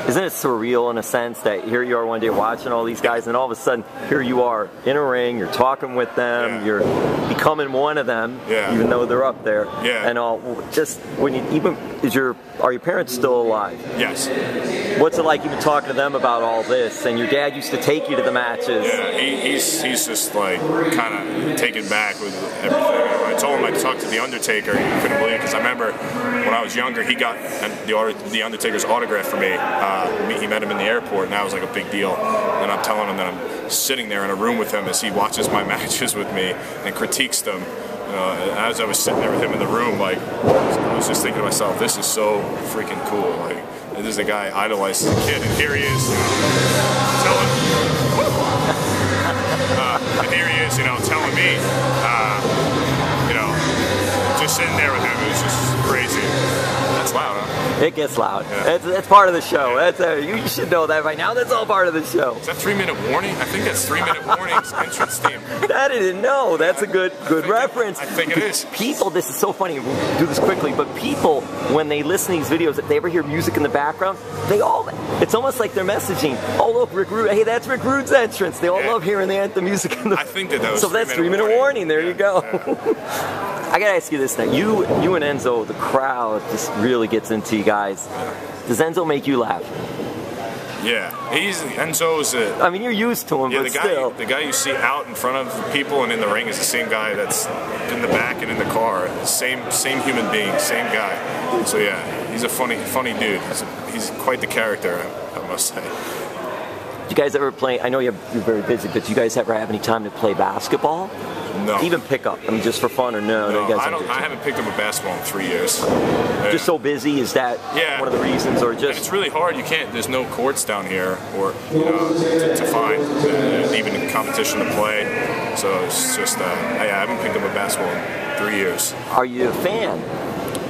Isn't it surreal in a sense that here you are one day watching all these guys, and all of a sudden here you are in a ring, you're talking with them, you're becoming one of them, even though they're up there, and all. Just when you are your parents still alive? Yes. What's it like even talking to them about all this? And your dad used to take you to the matches. Yeah, he's just like kind of taken back with everything. I told him I'd talk to the Undertaker. He couldn't believe it because I remember when I was younger, he got the Undertaker's autograph for me. He met him in the airport, and that was like a big deal. And I'm telling him that I'm sitting there in a room with him as he watches my matches with me and critiques them. As I was sitting there with him in the room, like I was just thinking to myself, this is so freaking cool. Like this is a guy I idolized as a kid, and here he is, telling telling me, just sitting there with him. It was just crazy. That's loud, huh? It gets loud. Yeah. That's part of the show. You should know that by now. That's all part of the show. Is that 3-minute warning? I think that's 3-minute warning's entrance theme. That I didn't know. That's a good reference. I think it is. People, this is so funny. We'll do this quickly, but people, when they listen to these videos, if they ever hear music in the background, it's almost like they're messaging. Oh look, Rick Rude. Hey, that's Rick Rude's entrance. They all love hearing the music in the. I think that was. So that's 3-minute warning. There you go. Yeah. I gotta ask you this now. You and Enzo, the crowd just really gets into you guys. Does Enzo make you laugh? Yeah, Enzo's I mean, you're used to him, but still. The guy you see out in front of people and in the ring is the same guy that's in the back and in the car. Same human being, same guy. So yeah, he's a funny dude. He's quite the character, I must say. Do you guys ever play? I know you're very busy, but do you guys ever have any time to play basketball? No. Even pick up? I mean, just for fun or no? No, I haven't picked up a basketball in 3 years. Just so busy? Is that one of the reasons, or just? And it's really hard. There's no courts down here, or to find, even in competition to play. So it's just, I haven't picked up a basketball in 3 years. Are you a fan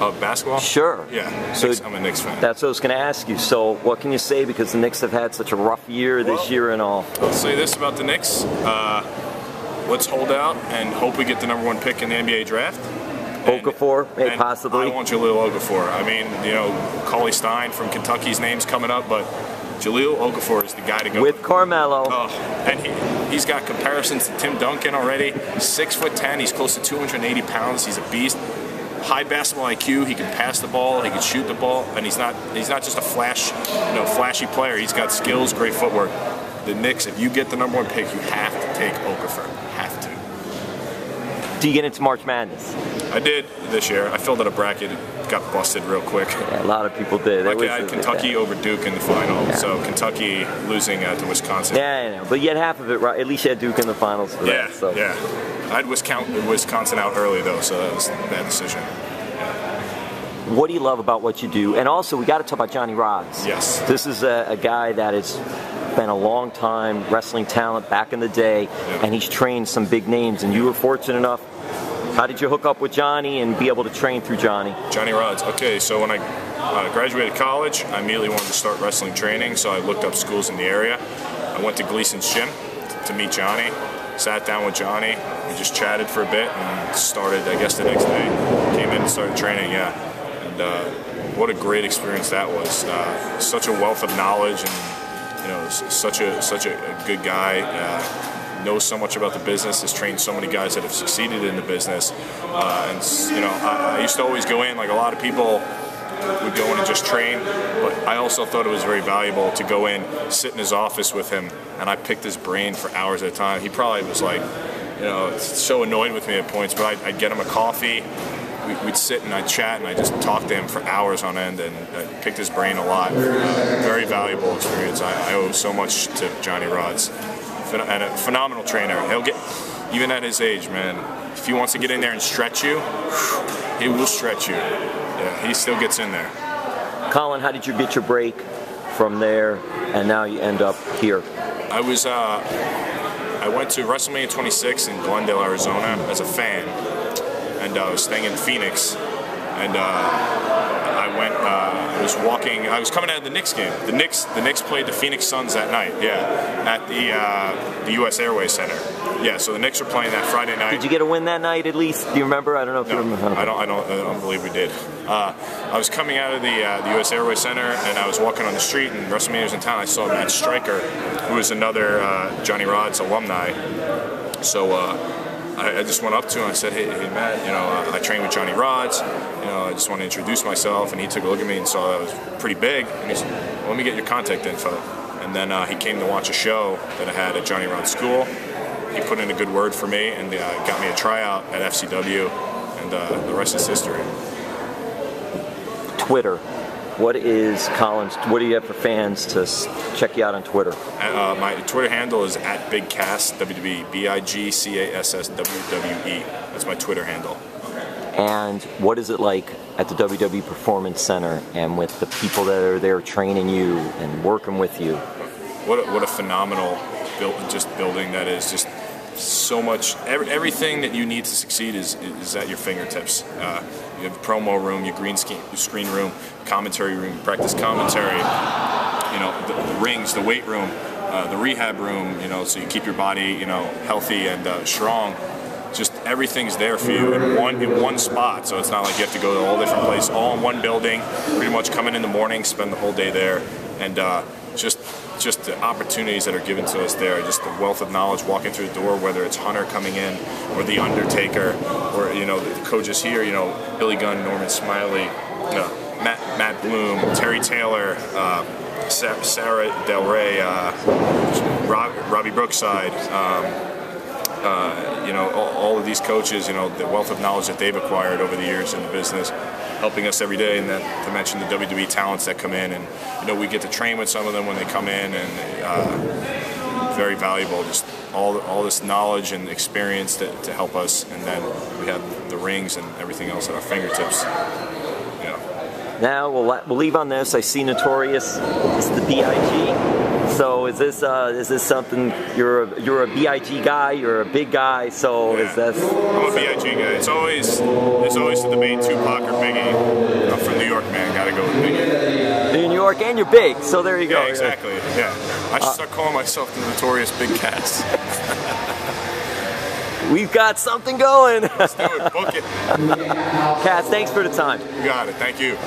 of basketball? Sure. Yeah. So I'm a Knicks fan. That's what I was going to ask you. So what can you say, because the Knicks have had such a rough year this year and all? I'll say this about the Knicks. Let's hold out and hope we get the #1 pick in the NBA draft. Okafor, possibly. I want Jahlil Okafor. I mean, Cauley Stein from Kentucky's name's coming up, but Jahlil Okafor is the guy to go with Carmelo. And he's got comparisons to Tim Duncan already. 6'10", he's close to 280 pounds. He's a beast. High basketball IQ. He can pass the ball. He can shoot the ball, and he's not just a flashy player. He's got skills, great footwork. The Knicks, if you get the #1 pick, you have to take Okafor. Have to. Do you get into March Madness? I did this year. I filled out a bracket. It got busted real quick. Yeah, a lot of people did. I had Kentucky over Duke in the final, so Kentucky losing to Wisconsin. Yeah, I know. But you had half of it right. At least you had Duke in the finals for that. So. Yeah. I had Wisconsin out early, though, so that was a bad decision. What do you love about what you do? And also, we got to talk about Johnny Rodz. Yes. This is a guy that has been a long time wrestling talent back in the day, and he's trained some big names, and you were fortunate enough. How did you hook up with Johnny and be able to train through Johnny? Johnny Rodz. Okay, so when I graduated college, I immediately wanted to start wrestling training, so I looked up schools in the area. I went to Gleason's gym to meet Johnny, sat down with Johnny, we just chatted for a bit, and started, I guess, the next day. Came in and started training, and what a great experience that was. Such a wealth of knowledge, and such a good guy. Knows so much about the business, has trained so many guys that have succeeded in the business. I used to always go in, like a lot of people would go in and just train, but I also thought it was very valuable to go in, sit in his office with him, and I picked his brain for hours at a time. He probably was like, so annoyed with me at points, but I'd get him a coffee, we'd sit and I'd chat, and I'd just talk to him for hours on end, and I picked his brain a lot. Very valuable experience. I owe so much to Johnny Rodz. And a phenomenal trainer. He'll get, even at his age, man, if he wants to get in there and stretch you, he will stretch you. Yeah, he still gets in there. Colin, how did you get your break from there, and now you end up here? I went to WrestleMania 26 in Glendale, Arizona as a fan, and I was staying in Phoenix, and I was walking I was coming out of the Knicks game. The Knicks played the Phoenix Suns that night. Yeah, at the U.S. Airways Center. Yeah, so the Knicks were playing that Friday night. Did you get a win that night at least? Do you remember? I don't know if you remember. I don't believe we did. I was coming out of the U.S. Airways Center, and I was walking on the street, and WrestleMania was in town. I saw Matt Stryker, who was another Johnny Rodz alumni. So I just went up to him and I said, hey Matt, you know, I train with Johnny Rodz. You know, I just want to introduce myself. And he took a look at me and saw that I was pretty big. And he said, well, let me get your contact info. And then he came to watch a show that I had at Johnny Rodz School. He put in a good word for me and got me a tryout at FCW, and the rest is history. Twitter. What is Colin's? What do you have for fans to check you out on Twitter? My Twitter handle is @BigCass, WWE, BIGCASS WWE. That's my Twitter handle. And what is it like at the WWE Performance Center and with the people that are there training you and working with you? What a phenomenal building that is. Just so much. Everything that you need to succeed is at your fingertips. You have the promo room, your green screen room, commentary room, practice commentary. You know, the rings, the weight room, the rehab room. You know, so you keep your body, you know, healthy and strong. Just everything's there for you in one spot. So it's not like you have to go to all different places, all in one building. Pretty much come in the morning, spend the whole day there, and just the opportunities that are given to us there, just the wealth of knowledge walking through the door, whether it's Hunter coming in or The Undertaker, or, you know, the coaches here, you know, Billy Gunn, Norman Smiley, Matt Bloom, Terry Taylor, Sarah Del Rey, Robbie Brookside, you know, all of these coaches, you know, the wealth of knowledge that they've acquired over the years in the business, helping us every day, and then to mention the WWE talents that come in, and you know, we get to train with some of them when they come in, and very valuable, just all this knowledge and experience to help us, and then we have the rings and everything else at our fingertips. Yeah. Now we'll leave on this. I see Notorious. It's the BIG. So is this something you're a BIG guy? You're a big guy. So yeah. Is that? I'm a BIG guy. It's always the debate, Tupac or Biggie. I'm from New York, man. Gotta go with Biggie. You're in New York and you're big. So there you go. Yeah, exactly. Yeah. I should start calling myself the Notorious Big Cass. We've got something going. Let's do it. Book it. Cass, thanks for the time. You got it. Thank you.